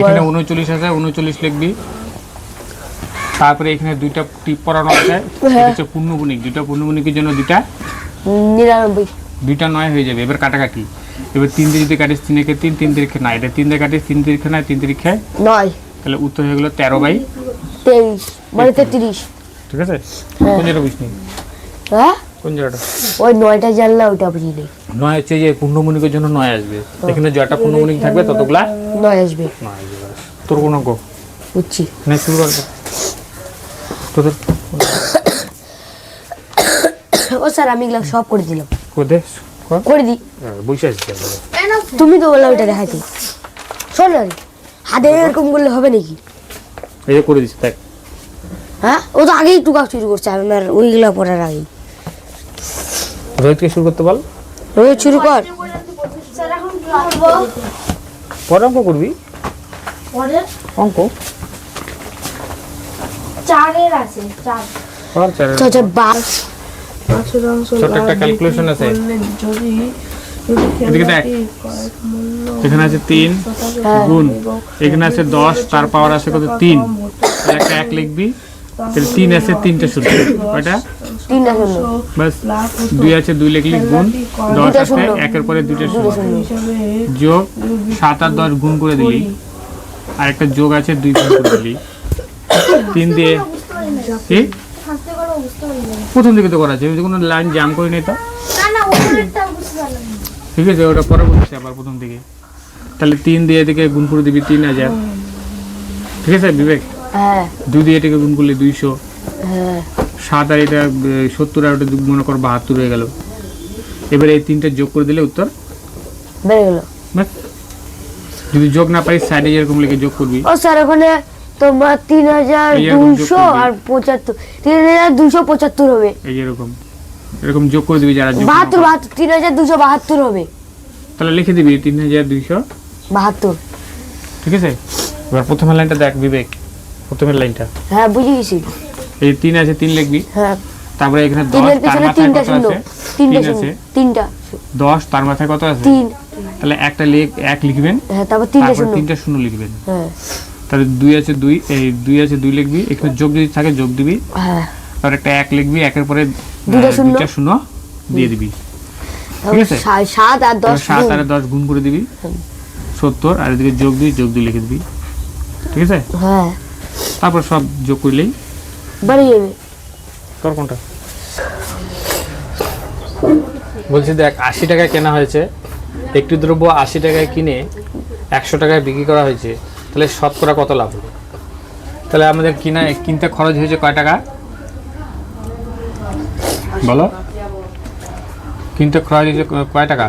এখানে 39 আছে, 39 লিখবি। তারপরে এখানে দুইটা টিপ পড়ানো আছে, এটা হচ্ছে পূর্ণগুণিক। দুইটা পূর্ণগুণিকের জন্য দুইটা 99, দুইটা 9 হয়ে যাবে। এবার কাটাকাটি, এবার 3 দিয়ে যদি কাটিস 3 একে 3, 3 তিরিখে 9, এটা 3 দিয়ে কাটিস 3 তিরিখে 9, 3 তিরিখে 9, তাহলে উত্তর হয়ে গেল 13/23, মানে 33। ঠিক আছে? কোন জায়গাটা বুঝনি? হ্যাঁ, কোন জায়গাটা? ওই 9টা জানলা ওইটা বুঝি নেই। 9 হচ্ছে যে পূর্ণগুণিকের জন্য 9 আসবে। এখানে যতটা পূর্ণগুণিক থাকবে ততগুলা 9 আসবে। 9 আসবে। তোর কোন অঙ্ক? বুঝছি। না শুরু কর তোদের। ও স্যার আমি এগুলো সব করে দিলাম। করে দিই। বসে আছিস কেন? তুমি তো বললে ওইটা দেখাইতে। শোন না, হাতে এরকম করলে হবে নাকি? এই যে করে দিচ্ছি দেখ। হ্যাঁ, ও তো আগেই টুকা শুরু করছে, আমার ওইগুলো পড়ার আগেই। রোহিতকে শুরু করতে বল। রোহিত শুরু কর। পরে অঙ্ক করবি? অঙ্ক 4 আছে 4 আচ্ছা, 12 ছোট একটা ক্যালকুলেশন আছে। এদিকে দেখ, এখানে আছে 3 গুণ, এখানে আছে 10, তার পাওয়ার আছে কত? 3। একটা 1 লিখবি, তাহলে 3 আছে 3টা শূন্য, কয়টা? 3টা শূন্য। বাস 2 আছে 2 লিখলি গুণ, 10 আছে একের পরে 2টা শূন্য, যোগ 7 আর 10 গুণ করে দিলি, আর একটা যোগ আছে 2 গুণ করে দিলি, 3 দিয়ে কি প্রথম দিকে তো করা আছে, কোনো লাইন জাম করে নেই তো। ঠিক আছে, ওটা পরে বলছি আবার প্রথম দিকে। তাহলে 3 দিয়ে এদিকে গুণ করে দিবি 3000। ঠিক আছে বিবেক? হ্যাঁ। 2 দিয়ে এটাকে গুণ করলে 200। হ্যাঁ। 7 আর এটা 70, আর ওটা মনে কর 72 হয়ে গেল। এবারে এই 3টা যোগ করে দিলে উত্তর বেড়ে গেল। যদি যোগ না পারিস সাইডে যেরকম লিখে যোগ করবি। ও স্যার ওখানে তোমার 3200 আর 75, 3275 হবে। এই এরকম এরকম যোগ করে দিবি যারা যোগ 72, 3272 হবে। তাহলে লিখে দিবি 3272। ঠিক আছে, এবার প্রথমের লাইনটা দেখ বিবেক, প্রথমের লাইনটা। হ্যাঁ বুঝে গেছি। এই 3 আছে 3 লিখবি। হ্যাঁ। তারপরে এখানে 10, তিনের তার পিছনে মাথায় 3টা কত শূন্য, আছে? 3টা 3 শূন্য, আছে। 3টা 10 তার মাথায় কত আছে? 3। তাহলে একটা 1 লিখবেন। হ্যাঁ, তারপর 3টা তারপর শূন্য। 3টা শূন্য লিখবেন। হ্যাঁ। তাহলে 2 আছে 2, এই 2 আছে 2 লিখবি, এখানে যোগ যদি থাকে যোগ দিবি। হ্যাঁ। আর একটা 1 লিখবি, একের পরে 2টা শূন্য দিয়ে দিবি। ঠিক আছে, 7 আর 10 7 আর 10 গুণ করে দিবি 70, আর এদিকে যোগ 2 লিখে দিবি। ঠিক আছে, হ্যাঁ। তারপর সব যোগ করলেই বেড়ে যাবে। তোর কোনটা বলছি দেখ, 80 টাকায় কেনা হয়েছে, একটি দ্রব্য 80 টাকায় কিনে 100 টাকায় বিক্রি করা হয়েছে, তাহলে শতকরা কত লাভ হবে? তাহলে আমাদের কিনতে খরচ হয়েছে কয় টাকা বলো? কিনতে খরচ হয়েছে কয় টাকা?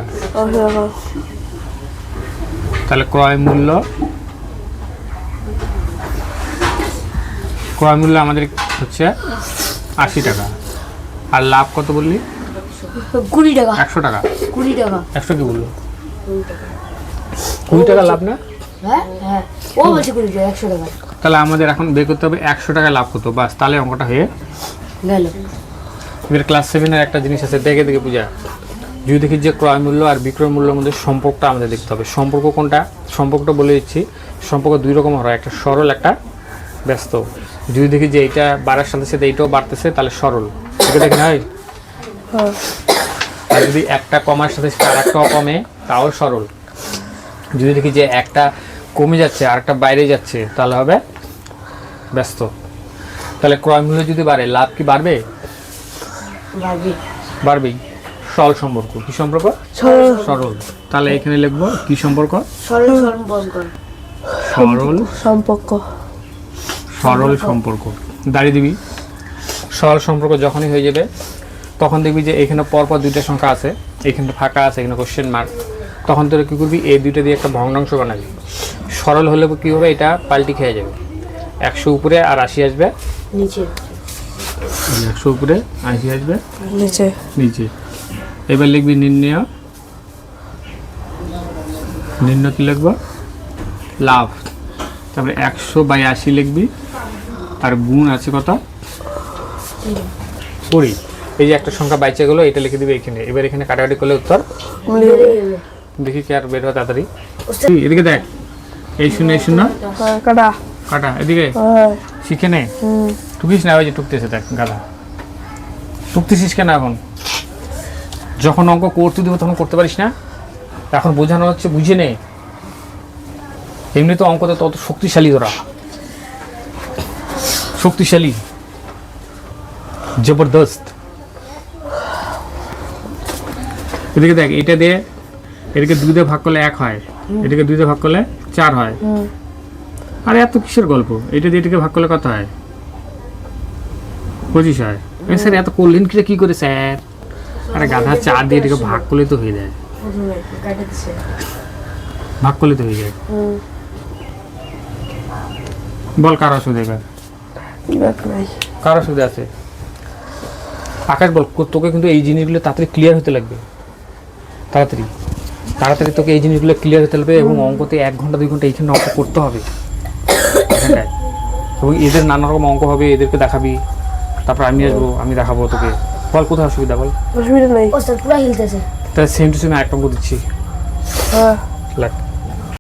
তাহলে ক্রয় মূল্য আমাদের হচ্ছে 80 টাকা, আর লাভ কত বললি? 20 টাকা। 100 টাকা। 20 টাকা। 100 কি বললো? 20 টাকা লাভ না? হ্যাঁ হ্যাঁ, ও বলছে 20 টাকা, 100 টাকা। তাহলে আমাদের এখন বের করতে হবে 100 টাকা লাভ কত, বাস তাহলে অঙ্কটা হয়ে গেল। এবার ক্লাস 7 এর একটা জিনিস আছে, দেখে পূজা, যদি দেখি যে ক্রয় মূল্য আর বিক্রয় মূল্যের মধ্যে সম্পর্কটা আমাদের দেখতে হবে। সম্পর্ক কোনটা? সম্পর্কটা বলে দিচ্ছি, সম্পর্ক 2 রকম হয়, একটা সরল একটা ব্যস্ত। যদি দেখি যে এইটা বাড়ার সাথে সাথে এইটাও বাড়তেছে তাহলে সরল, এটা দেখি না হয়। আর যদি একটা কমার সাথে সাথে আরেকটাও কমে তাও সরল। যদি দেখি যে একটা কমে যাচ্ছে আর একটা বাইরে যাচ্ছে তাহলে হবে ব্যস্ত। তাহলে ক্রয় মূল্য যদি বাড়ে লাভ কি বাড়বে? বাড়বেই। সরল সম্পর্ক। কি সম্পর্ক? সরল। তাহলে এখানে লিখবো কি সম্পর্ক? সরল সম্পর্ক। সরল সম্পর্ক দাঁড়িয়ে দিবি। সরল সম্পর্ক যখনই হয়ে যাবে তখন দেখবি যে এখানে পরপর 2টা সংখ্যা আছে, এখানে ফাঁকা আছে, এখানে কোশ্চেন মার্ক, তখন তোরা কী করবি? এই 2টা দিয়ে একটা ভগ্নাংশ বানাবি। সরল হলে কী হবে? এটা পাল্টি খেয়ে যাবে, 100 উপরে আর 80 আসবে নিচে, 100 উপরে 80 আসবে নিচে। এবার লিখবি নির্ণয় কি লিখবো? লাভ। তারপরে 100/80 লিখবি, আর গুণ আছে কত? 20। এই যে একটা সংখ্যা বাইচে গেলো, এটা লিখে দিবে এখানে। এবার এখানে কাটাকাটি করলে উত্তর দেখি কি আর বের হয় তাড়াতাড়ি। এদিকে দেখ, এই শূন্য এই শূন্য কাটা কাটা এদিকে শিখে নে টুকিস না, ওই যে টুকতেছে দেখ গাধা, টুকতেছিস কেন এখন? যখন অঙ্ক করতে দেবো তখন করতে পারিস না, এখন বোঝানো হচ্ছে বুঝে নে। এমনি তো অঙ্কতে তত শক্তিশালী ওরা, শক্তিশালী জবরদস্ত। এদিকে দেখ, এটা দিয়ে এটাকে 2 দিয়ে ভাগ করলে 1 হয়, এটাকে 2 দিয়ে ভাগ করলে 4 হয়। আরে এত কিসের গল্প? এটা দিয়ে এটাকে ভাগ করলে কত হয়? 25 হয়। স্যার এত করলেন কি করে স্যার? আরে গাধা, 4 দিয়ে এটাকে ভাগ করলে তো হয়ে যায়, ভাগ করলে তো হয়ে যায়। বল কার অসুবিধা এবার? কার অসুবিধা আছে? আকাশ বল, তোকে কিন্তু এই জিনিসগুলো তাড়াতাড়ি ক্লিয়ার হতে লাগবে, তাড়াতাড়ি তাড়াতাড়ি তোকে এই জিনিসগুলো ক্লিয়ার হতে লাগবে, এবং অঙ্কতে 1 ঘন্টা 2 ঘন্টা এইখানে অঙ্ক করতে হবে এখানটায়। এবং এদের নানা রকম অঙ্ক হবে, এদেরকে দেখাবি, তারপর আমি আসবো, আমি দেখাবো তোকে। বল কোথায় অসুবিধা, বল। অসুবিধা নাই, ওস্তাদ পুরো হিলতেছে। তাহলে সেম টু সেম একটা অঙ্ক দিচ্ছি, লাগ।